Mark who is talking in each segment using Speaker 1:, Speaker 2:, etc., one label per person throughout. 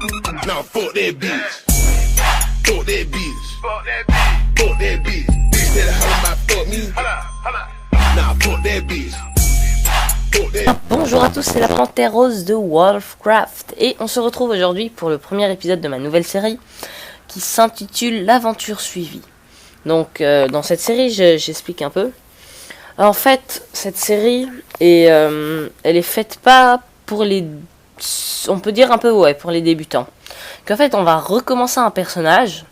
Speaker 1: Nah, fuck that bitch. Fuck that bitch. Fuck that bitch. Bitch that holler my fuck me. Nah, fuck that bitch.
Speaker 2: Bonjour à tous, c'est la Panthère Rose de Wolfcraft et on se retrouve aujourd'hui pour le premier épisode de ma nouvelle série qui s'intitule L'aventure suivie. Donc dans cette série j'explique un peu. En fait cette série elle est faite pas pour les, on peut dire un peu pour les débutants. Qu'en fait on va recommencer un personnage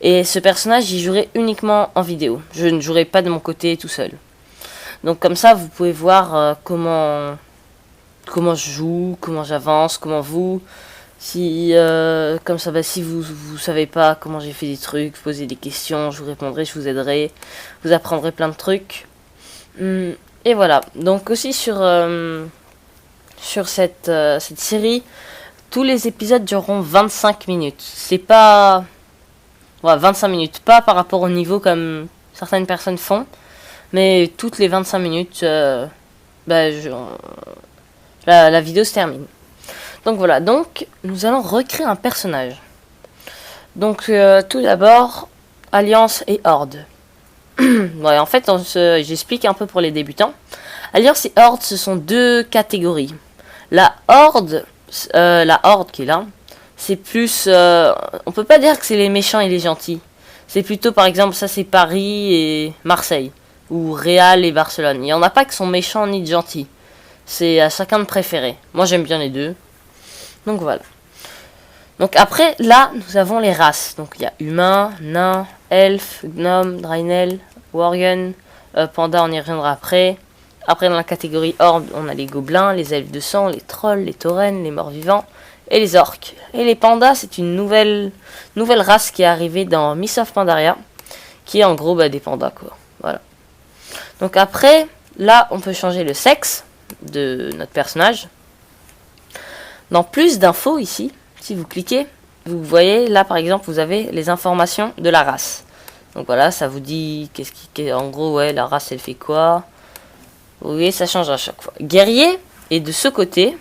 Speaker 2: et ce personnage j'y jouerai uniquement en vidéo. Je ne jouerai pas de mon côté tout seul. Donc comme ça vous pouvez voir comment je joue, comment j'avance, comment vous, si comme ça si vous savez pas comment j'ai fait des trucs, posez des questions, je vous répondrai, je vous aiderai, vous apprendrez plein de trucs. Et voilà. Donc aussi sur cette série, tous les épisodes dureront 25 minutes. C'est pas 25 minutes, pas par rapport au niveau comme certaines personnes font. Mais toutes les 25 minutes, la vidéo se termine. Donc voilà, donc nous allons recréer un personnage. Donc tout d'abord, Alliance et Horde. Ouais, en fait, j'explique un peu pour les débutants. Alliance et Horde, ce sont deux catégories. La Horde qui est là, c'est plus... on peut pas dire que c'est les méchants et les gentils. C'est plutôt, par exemple, ça c'est Paris et Marseille. Ou Real et Barcelone. Il n'y en a pas qui sont méchants ni gentils. C'est à chacun de préférer. Moi j'aime bien les deux. Donc voilà. Donc après, là, nous avons les races. Donc il y a humain, nain, elfe, gnome, draenei, worgen, panda, on y reviendra après. Après dans la catégorie horde, on a les gobelins, les elfes de sang, les trolls, les taurennes, les morts-vivants et les orques. Et les pandas, c'est une nouvelle race qui est arrivée dans Mists of Pandaria. Qui est en gros des pandas quoi. Voilà. Donc après, là, on peut changer le sexe de notre personnage. Dans plus d'infos ici, si vous cliquez, vous voyez, là par exemple, vous avez les informations de la race. Donc voilà, ça vous dit, en gros, la race, elle fait quoi. Vous voyez, ça change à chaque fois. Guerrier est de ce côté.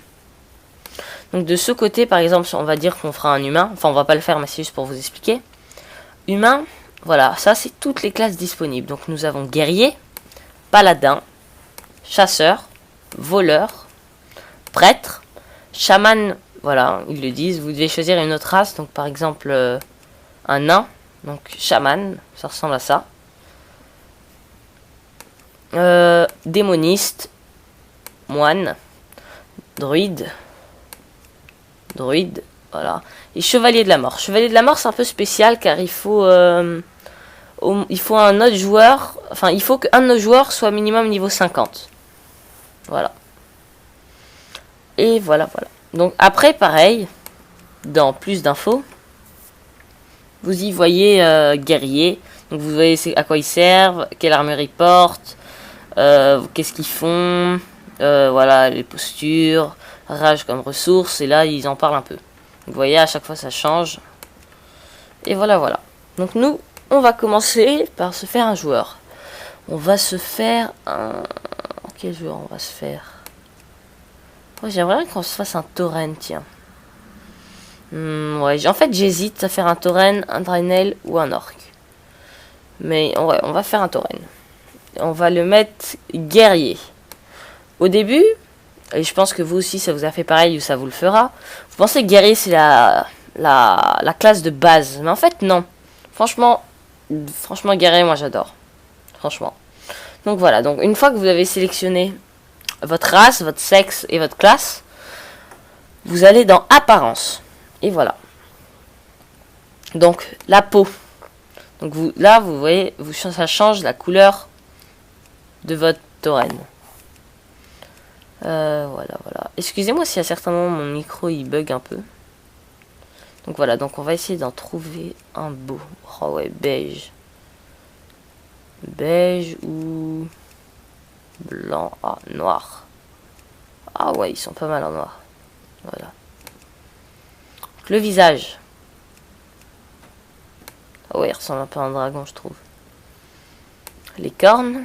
Speaker 2: Donc de ce côté, par exemple, on va dire qu'on fera un humain. Enfin, on va pas le faire, mais c'est juste pour vous expliquer. Humain, voilà, ça c'est toutes les classes disponibles. Donc nous avons guerrier, paladin, chasseur, voleur, prêtre, chaman, voilà, ils le disent, vous devez choisir une autre race, donc par exemple un nain, donc chaman, ça ressemble à ça. Démoniste, moine, druide, voilà. Et chevalier de la mort. Chevalier de la mort c'est un peu spécial car il faut un autre joueur, enfin il faut qu'un de nos joueurs soit minimum niveau 50. Voilà. Et voilà. Donc après pareil, dans plus d'infos, vous y voyez guerrier. Donc vous voyez à quoi ils servent, quelle armure ils portent, qu'est-ce qu'ils font, voilà les postures, rage comme ressource, et là ils en parlent un peu. Vous voyez à chaque fois ça change. Et voilà. Donc nous, on va commencer par se faire un joueur. On va se faire un... Quel joueur on va se faire? J'aimerais bien qu'on se fasse un tauren, tiens. Ouais, en fait j'hésite à faire un tauren, un draenei ou un orc. Mais ouais, on va faire un tauren. On va le mettre guerrier. Au début, et je pense que vous aussi ça vous a fait pareil ou ça vous le fera. Vous pensez que guerrier c'est la classe de base. Mais en fait non. Franchement guerrier moi j'adore. Franchement. Donc voilà, donc une fois que vous avez sélectionné votre race, votre sexe et votre classe, vous allez dans apparence. Et voilà. Donc la peau. Donc vous voyez, ça change la couleur de votre tauren. Voilà. Excusez-moi si à certains moments mon micro il bug un peu. Donc voilà, donc on va essayer d'en trouver un beau. Oh ouais, beige. Beige ou blanc. Ah, noir. Ah ouais, ils sont pas mal en noir. Voilà. Donc, le visage. Ah ouais, il ressemble un peu à un dragon, je trouve. Les cornes.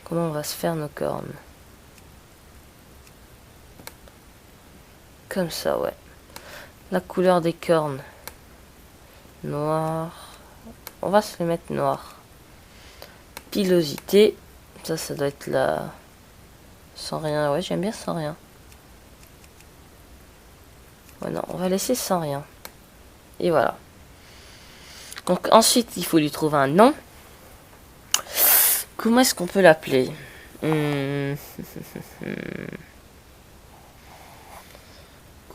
Speaker 2: Comment on va se faire nos cornes? Comme ça, ouais. La couleur des cornes. Noir. On va se les mettre noir. Pilosité. Ça doit être la... Sans rien. Ouais, j'aime bien sans rien. Ouais, non, on va laisser sans rien. Et voilà. Donc ensuite, il faut lui trouver un nom. Comment est-ce qu'on peut l'appeler?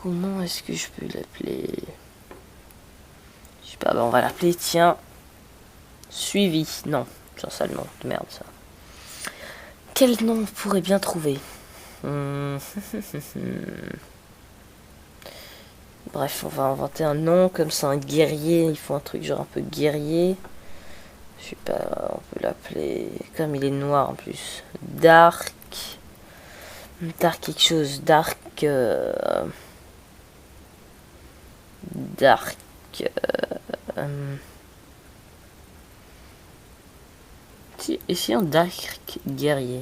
Speaker 2: Comment est-ce que je peux l'appeler? Je sais pas, bah on va l'appeler, tiens, Suivi. Non, c'est ça le nom de merde, ça. Quel nom on pourrait bien trouver? Bref, on va inventer un nom, comme ça, un guerrier. Il faut un truc genre un peu guerrier. Je sais pas, on peut l'appeler... Comme il est noir en plus. Dark. Dark quelque chose. Dark... Dark... Essayons Dark guerrier.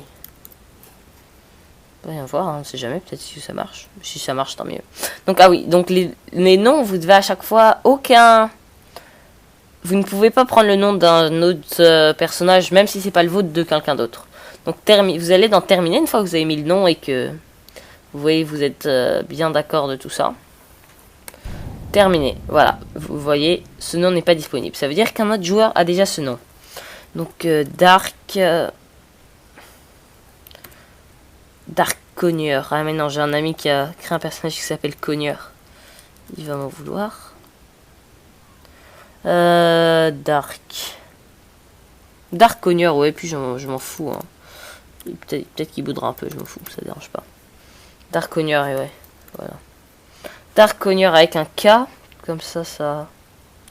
Speaker 2: On va rien voir, hein, on sait jamais, peut-être si ça marche. Si ça marche, tant mieux. Donc, ah oui, donc les noms, vous devez à chaque fois aucun... Vous ne pouvez pas prendre le nom d'un autre personnage, même si c'est pas le vôtre, de quelqu'un d'autre. Donc, vous allez dans terminer une fois que vous avez mis le nom et que vous voyez, vous êtes bien d'accord de tout ça. Terminé. Voilà. Vous voyez, ce nom n'est pas disponible. Ça veut dire qu'un autre joueur a déjà ce nom. Donc, Dark... Dark Cogneur. Ah mais non, j'ai un ami qui a créé un personnage qui s'appelle Cogneur. Il va m'en vouloir. Dark Cogneur, ouais, puis je m'en fous. Hein. Peut-être qu'il boudra un peu, je m'en fous, ça dérange pas. Dark Cogneur, et ouais, voilà. Dark Cogneur avec un K, comme ça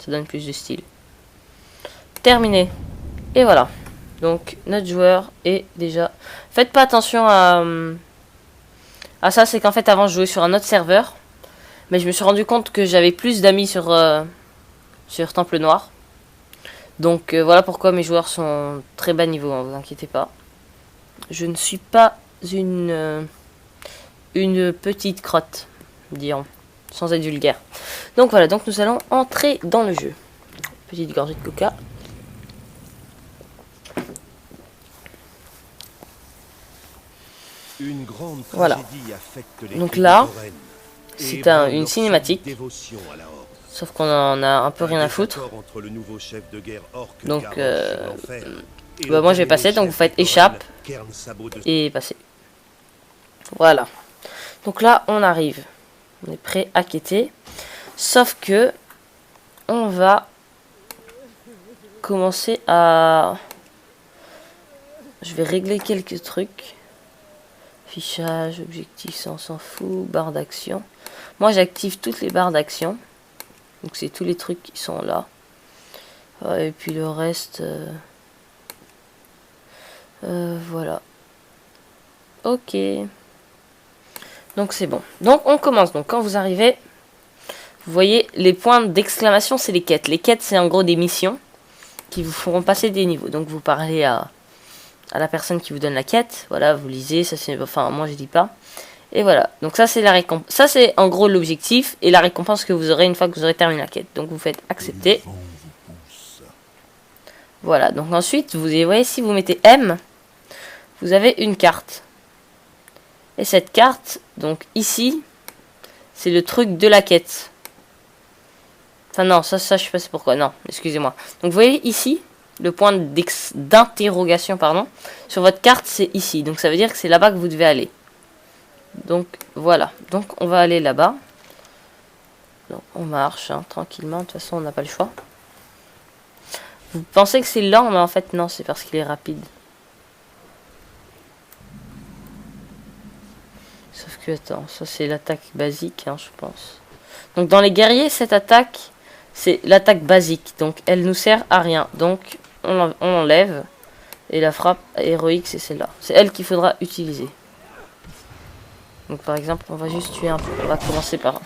Speaker 2: donne plus de style. Terminé. Et voilà. Donc, notre joueur est déjà... Faites pas attention à ça, c'est qu'en fait, avant, je jouais sur un autre serveur. Mais je me suis rendu compte que j'avais plus d'amis sur Temple Noir. Donc, voilà pourquoi mes joueurs sont très bas niveau, hein, vous inquiétez pas. Je ne suis pas une petite crotte, dirons, sans être vulgaire. Donc, voilà, donc nous allons entrer dans le jeu. Petite gorgée de coca.
Speaker 3: Une grande
Speaker 2: voilà. Donc là, c'est une cinématique. Sauf qu'on en a un peu rien à foutre. Donc, bah moi je vais passer. Donc vous faites échappe et passer. Voilà. Donc là, on arrive. On est prêt à quitter. Sauf que on va commencer à... Je vais régler quelques trucs. Fichage, objectif, ça on s'en fout. Barre d'action. Moi j'active toutes les barres d'action. Donc c'est tous les trucs qui sont là. Et puis le reste... voilà. Ok. Donc c'est bon. Donc on commence. Donc quand vous arrivez, vous voyez les points d'exclamation, c'est les quêtes. Les quêtes, c'est en gros des missions qui vous feront passer des niveaux. Donc vous parlez à la personne qui vous donne la quête. Voilà, vous lisez. Ça c'est... Enfin, moi je dis pas. Et voilà, donc ça c'est la récompense. Ça c'est en gros l'objectif et la récompense que vous aurez une fois que vous aurez terminé la quête. Donc vous faites accepter. Voilà, donc ensuite vous voyez si vous mettez M, vous avez une carte. Et cette carte, donc ici, c'est le truc de la quête. Enfin non, ça je sais pas c'est pourquoi. Non, excusez-moi. Donc vous voyez ici, le point d'interrogation, pardon, sur votre carte c'est ici. Donc ça veut dire que c'est là-bas que vous devez aller. Donc voilà, donc on va aller là-bas. On marche hein, tranquillement, de toute façon on n'a pas le choix. Vous pensez que c'est lent, mais en fait non, c'est parce qu'il est rapide. Sauf que attends, ça c'est l'attaque basique, hein, je pense. Donc dans les guerriers, cette attaque, c'est l'attaque basique, donc elle nous sert à rien. Donc on l'enlève, et la frappe héroïque c'est celle-là. C'est elle qu'il faudra utiliser. Donc par exemple, on va juste tuer un peu. On va commencer par...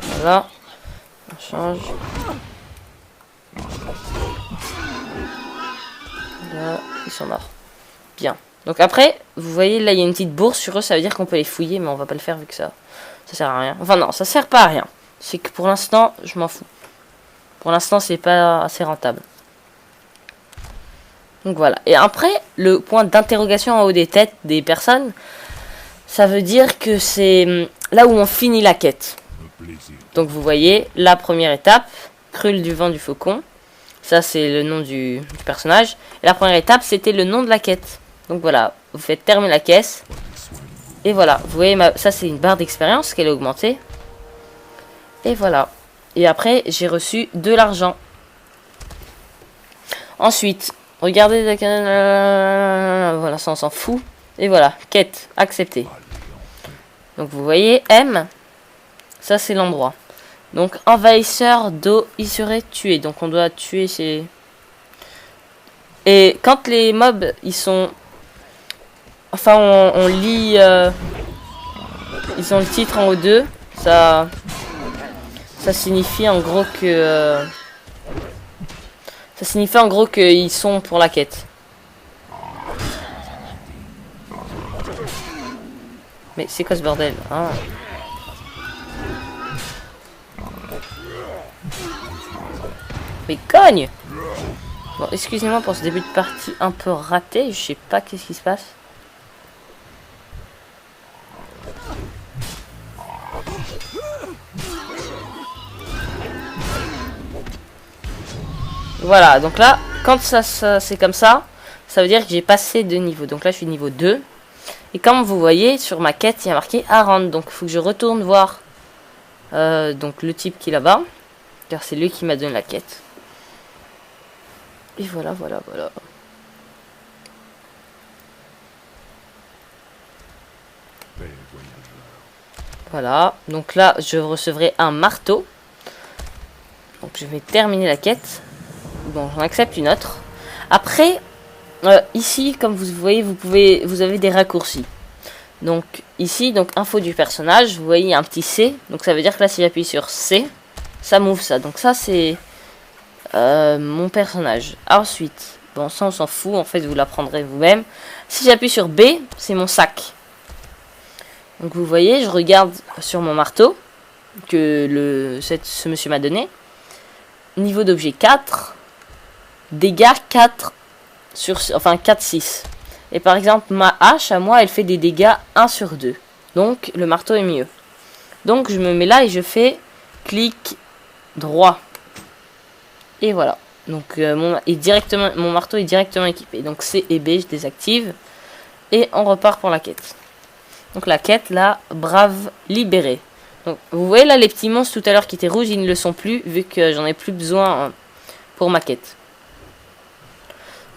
Speaker 2: Voilà. On change. Là, ils sont morts. Bien. Donc après, vous voyez là il y a une petite bourse sur eux, ça veut dire qu'on peut les fouiller, mais on va pas le faire vu que ça sert à rien. Enfin non, ça sert pas à rien. C'est que pour l'instant, je m'en fous. Pour l'instant, c'est pas assez rentable. Donc voilà. Et après, le point d'interrogation en haut des têtes des personnes, ça veut dire que c'est là où on finit la quête. Donc vous voyez, la première étape, Krul du vent du faucon. Ça c'est le nom du personnage. Et la première étape, c'était le nom de la quête. Donc voilà, vous faites terminer la caisse. Et voilà, vous voyez, ça c'est une barre d'expérience qu'elle a augmentée. Et voilà. Et après, j'ai reçu de l'argent. Ensuite, regardez, voilà, ça on s'en fout. Et voilà, quête acceptée. Donc vous voyez, M, ça c'est l'endroit. Donc envahisseur d'eau, il serait tué. Donc on doit tuer ces... Et quand les mobs, ils sont... Enfin, on lit... Ils ont le titre en haut d'eux. Ça signifie en gros que... Ça signifie en gros qu'ils sont pour la quête. Mais c'est quoi ce bordel, hein? Mais cogne! Bon, excusez-moi pour ce début de partie un peu raté. Je sais pas qu'est-ce qui se passe. Voilà, donc là, quand ça c'est comme ça, ça veut dire que j'ai passé de niveau. Donc là, je suis niveau 2. Et comme vous voyez, sur ma quête, il y a marqué Aran. Donc il faut que je retourne voir donc le type qui est là-bas. Car c'est lui qui m'a donné la quête. Et voilà, voilà, voilà. Voilà, donc là, je recevrai un marteau. Donc je vais terminer la quête. Bon, j'en accepte une autre. Après, ici, comme vous voyez, vous avez des raccourcis. Donc ici, donc info du personnage, vous voyez il y a un petit C. Donc ça veut dire que là, si j'appuie sur C, ça m'ouvre ça. Donc ça, c'est mon personnage. Ensuite, bon, ça on s'en fout, en fait, vous l'apprendrez vous-même. Si j'appuie sur B, c'est mon sac. Donc vous voyez, je regarde sur mon marteau que ce monsieur m'a donné. Niveau d'objet 4. Dégâts 4 sur... Enfin 4-6. Et par exemple, ma hache, à moi, elle fait des dégâts 1 sur 2. Donc le marteau est mieux. Donc je me mets là et je fais clic droit. Et voilà. Donc mon marteau est directement équipé. Donc C et B, je désactive. Et on repart pour la quête. Donc la quête, là, brave libéré. Donc vous voyez là les petits monstres tout à l'heure qui étaient rouges, ils ne le sont plus vu que j'en ai plus besoin pour ma quête.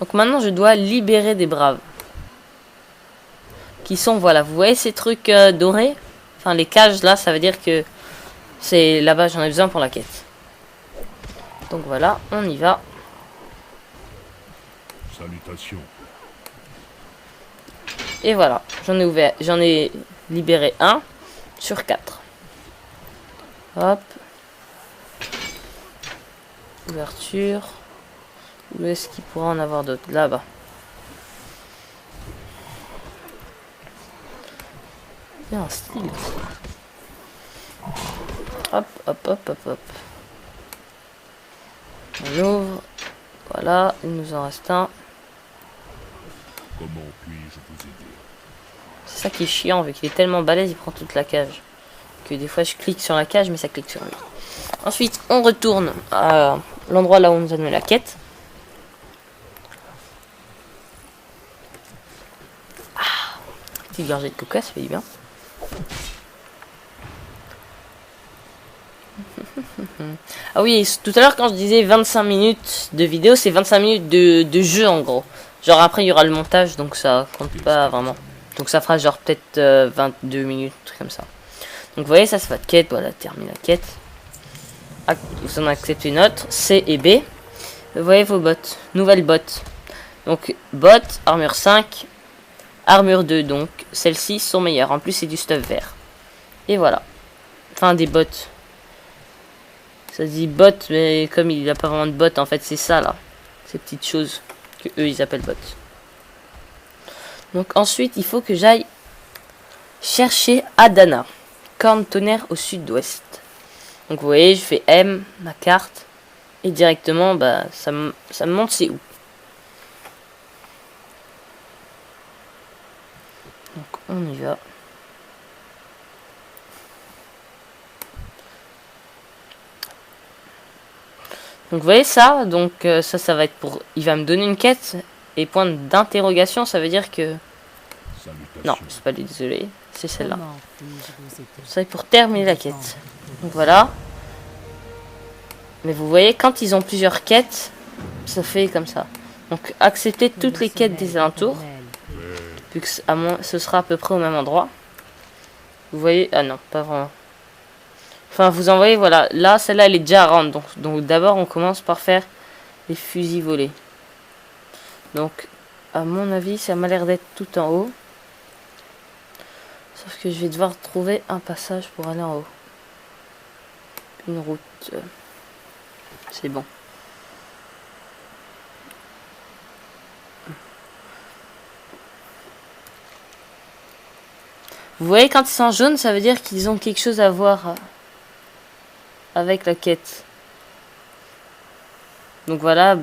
Speaker 2: Donc maintenant je dois libérer des braves. Qui sont, voilà, vous voyez ces trucs dorés. Enfin les cages là, ça veut dire que c'est là-bas j'en ai besoin pour la quête. Donc voilà, on y va.
Speaker 3: Salutations.
Speaker 2: Et voilà, j'en ai libéré 1 sur 4. Hop. Ouverture. Où est-ce qu'il pourra en avoir d'autres? Là-bas. Il y a un style. Hop, hop, hop, hop, hop. On ouvre. Voilà, il nous en reste un.
Speaker 3: Comment puis-je vous aider?
Speaker 2: C'est ça qui est chiant, vu qu'il est tellement balèze, il prend toute la cage. Que des fois je clique sur la cage, mais ça clique sur lui. Ensuite, on retourne à l'endroit là où on nous a donné la quête. Ah, petite gorgée de coca, ça fait du bien. Ah oui, tout à l'heure quand je disais 25 minutes de vidéo, c'est 25 minutes de jeu en gros. Genre après il y aura le montage, donc ça compte pas vraiment. Donc ça fera genre peut-être 22 minutes, un truc comme ça. Donc vous voyez, ça c'est votre quête, voilà, termine la quête. Vous en acceptez une autre, C et B. Vous voyez vos bottes, nouvelles bottes. Donc bottes, armure 5, armure 2, donc celles-ci sont meilleures. En plus c'est du stuff vert. Et voilà. Enfin des bottes. Ça se dit bottes, mais comme il n'y a pas vraiment de bottes, en fait c'est ça là. Ces petites choses que eux ils appellent bottes. Donc ensuite, il faut que j'aille chercher Adana, corne tonnerre au sud-ouest. Donc vous voyez, je fais M, ma carte, et directement, bah, ça me montre c'est où. Donc on y va. Donc vous voyez ça, donc ça va être pour... Il va me donner une quête, et point d'interrogation, ça veut dire que... Non,
Speaker 3: Salutations.
Speaker 2: c'est pas lui, désolé, c'est celle-là.
Speaker 4: Comment puis-je vous aider?
Speaker 2: Ça c'est pour terminer la quête. Donc voilà. Mais vous voyez, quand ils ont plusieurs quêtes, ça fait comme ça. Donc accepter toutes les quêtes des alentours, vu que ce sera à peu près au même endroit. Vous voyez, ah non, pas vraiment. Enfin, vous en voyez, voilà. Là, celle-là, elle est déjà à rendre. Donc d'abord, on commence par faire les fusils volés. Donc, à mon avis, ça m'a l'air d'être tout en haut. Sauf que je vais devoir trouver un passage pour aller en haut. Une route. C'est bon. Vous voyez, quand ils sont jaunes, ça veut dire qu'ils ont quelque chose à voir avec la quête. Donc voilà,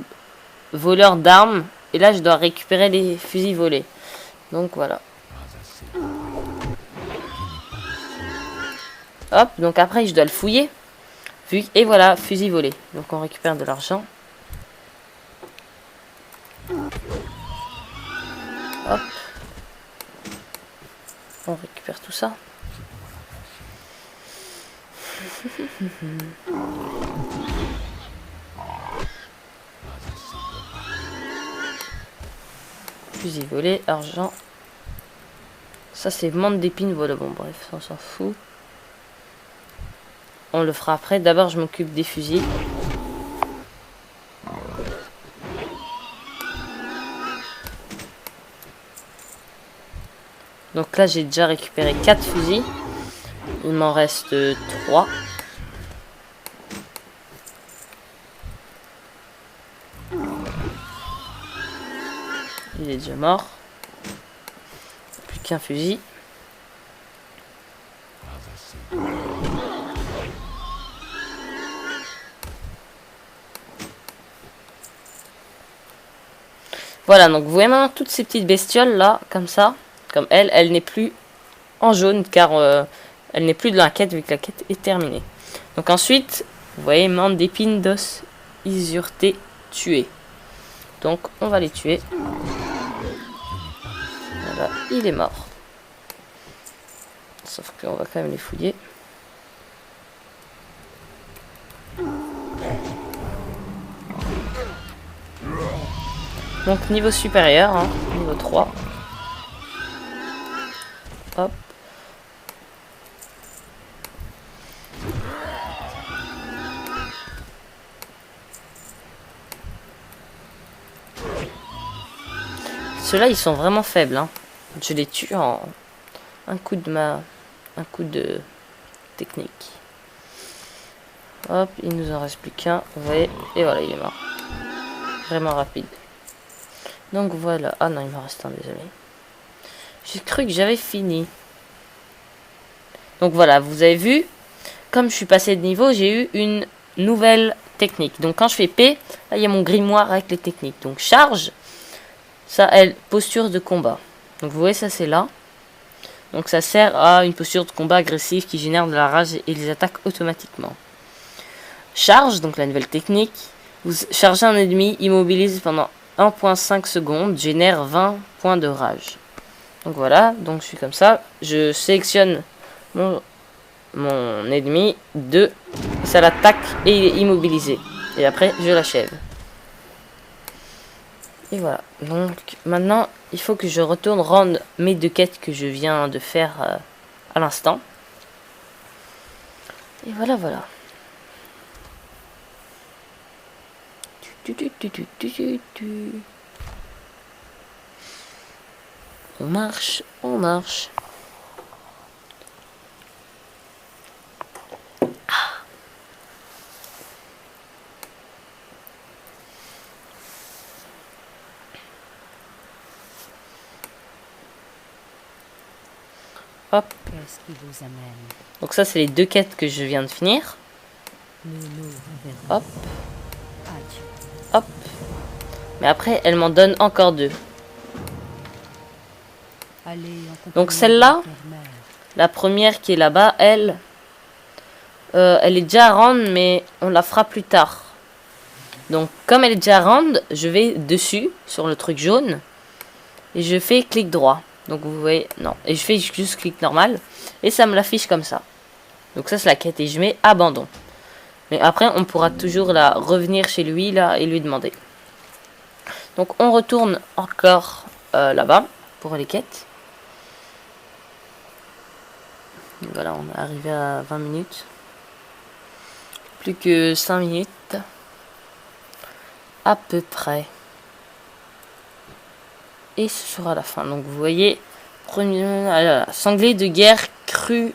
Speaker 2: voleur d'armes. Et là, je dois récupérer les fusils volés. Donc voilà. Hop, donc après, je dois le fouiller. Et voilà, fusil volé. Donc on récupère de l'argent. Hop. On récupère tout ça. Fusil volé, argent. Ça c'est menthe d'épines, voilà, bon bref, on s'en fout. On le fera après. D'abord je m'occupe des fusils. Donc là j'ai déjà récupéré 4 fusils. Il m'en reste 3. Il est déjà mort. Plus qu'un fusil. Voilà, donc vous voyez maintenant toutes ces petites bestioles là, comme ça. Comme elle n'est plus en jaune car elle n'est plus de la quête vu que la quête est terminée. Donc ensuite, vous voyez, menthe d'épines d'os isurté tué. Donc on va les tuer. Voilà, il est mort. Sauf qu'on va quand même les fouiller. Donc niveau supérieur, hein, niveau 3. Hop. Ceux-là, ils sont vraiment faibles. Hein. Je les tue en un coup de technique. Hop, il nous en reste plus qu'un. Vous voyez, et voilà, il est mort. Vraiment rapide. Donc voilà. Ah non, il m'en reste un, désolé. J'ai cru que j'avais fini. Donc voilà, vous avez vu, comme je suis passé de niveau, j'ai eu une nouvelle technique. Donc quand je fais P, là il y a mon grimoire avec les techniques. Donc charge, ça, elle, posture de combat. Donc vous voyez, ça c'est là. Donc ça sert à une posture de combat agressive qui génère de la rage et les attaques automatiquement. Charge, donc la nouvelle technique. Vous chargez un ennemi, immobilise pendant 1,5 secondes, génère 20 points de rage. Donc voilà, donc je suis comme ça. Je sélectionne mon ennemi, 2, ça l'attaque et il est immobilisé. Et après, je l'achève. Et voilà. Donc maintenant, il faut que je retourne rendre mes 2 quêtes que je viens de faire à l'instant. Et voilà, voilà. On marche, on marche.
Speaker 4: ce qui vous amène.
Speaker 2: Donc ça, c'est les 2 quêtes que je viens de finir.
Speaker 4: Nous nous reverrons.
Speaker 2: Hop,
Speaker 4: Adieu.
Speaker 2: hop. Mais après, elle m'en donne encore 2.
Speaker 4: Allez en compagnie
Speaker 2: Donc celle-là,
Speaker 4: de votre mère.
Speaker 2: la première qui est là-bas, elle est déjà round, mais on la fera plus tard. Donc comme elle est déjà round, je vais dessus, sur le truc jaune, et je fais clic droit. Donc vous voyez, non, et je fais juste clic normal, et ça me l'affiche comme ça. Donc ça c'est la quête, et je mets abandon. Mais après on pourra toujours là revenir chez lui là et lui demander. Donc on retourne encore là-bas pour les quêtes. Voilà, on est arrivé à 20 minutes. Plus que 5 minutes. À peu près. Et ce sera la fin. Donc vous voyez, premier sanglier de guerre cru.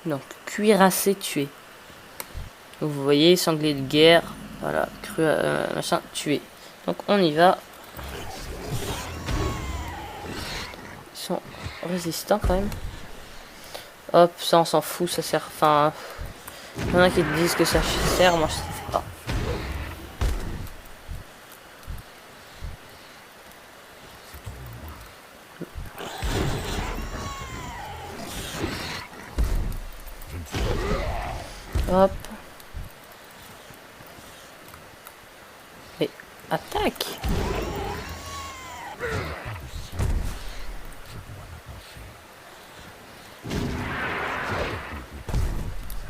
Speaker 2: Donc cuirassé tué. Donc vous voyez, sanglier de guerre. Voilà, cru machin tué. Donc on y va. Ils sont résistants quand même. Hop, ça on s'en fout, ça sert. Enfin, il y en a qui disent que ça sert, moi je sais pas. Hop. Mais attaque.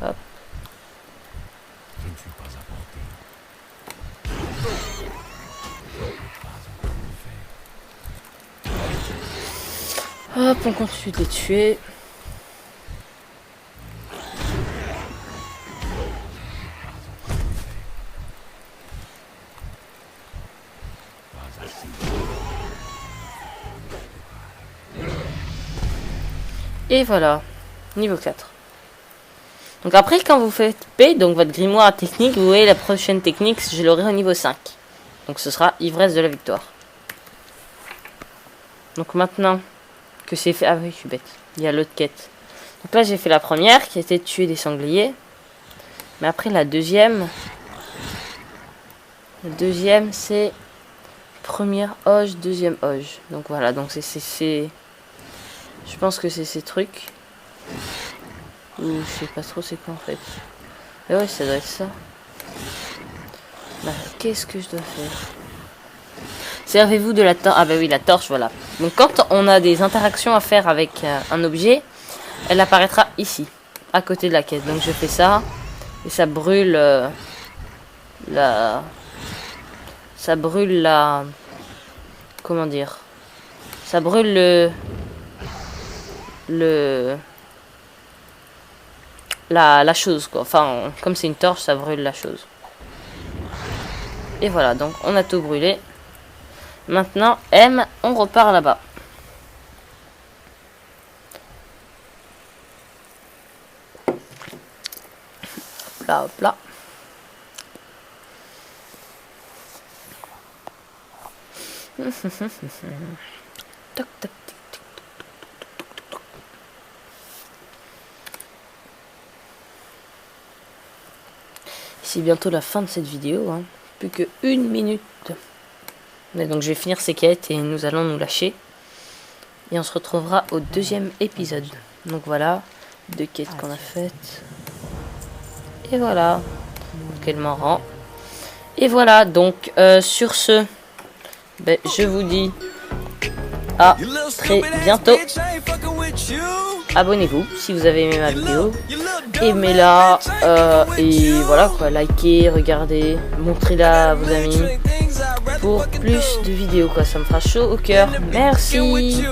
Speaker 2: Hop.
Speaker 3: Je ne suis pas apporté.
Speaker 2: Hop, on continue de les tuer. Et voilà, niveau 4. Donc après, quand vous faites P, donc votre grimoire technique, vous voyez la prochaine technique, je l'aurai au niveau 5. Donc ce sera ivresse de la victoire. Donc maintenant que c'est fait... Ah oui, je suis bête. Il y a l'autre quête. Donc là, j'ai fait la première, qui était de tuer des sangliers. Mais après, la deuxième... La deuxième, c'est... Première hoge, deuxième hoge. Donc voilà, donc c'est... Je pense que c'est ces trucs. Ou je sais pas trop c'est quoi en fait. Et ouais, ça doit être ça. Bah, qu'est-ce que je dois faire? Servez-vous de la torche. Ah bah oui, la torche, voilà. Donc quand on a des interactions à faire avec un objet, elle apparaîtra ici, à côté de la quête. Donc je fais ça, et ça brûle ça brûle la... Comment dire? Ça brûle la chose quoi. Enfin, comme c'est une torche, ça brûle la chose. Et voilà, donc on a tout brûlé. Maintenant, M, on repart là-bas. Hop là, hop là. Toc, toc, tic, tic. C'est bientôt la fin de cette vidéo, hein. Plus que 1 minute. Et donc je vais finir ces quêtes et nous allons nous lâcher. Et on se retrouvera au deuxième épisode. Donc voilà, 2 quêtes qu'on a faites. Et voilà, qu'elle m'en rend. Et voilà, donc sur ce, ben, je vous dis à très bientôt. Abonnez-vous si vous avez aimé ma vidéo. Aimez-la et voilà quoi, likez, regardez, montrez-la à vos amis pour plus de vidéos quoi, ça me fera chaud au cœur. Merci.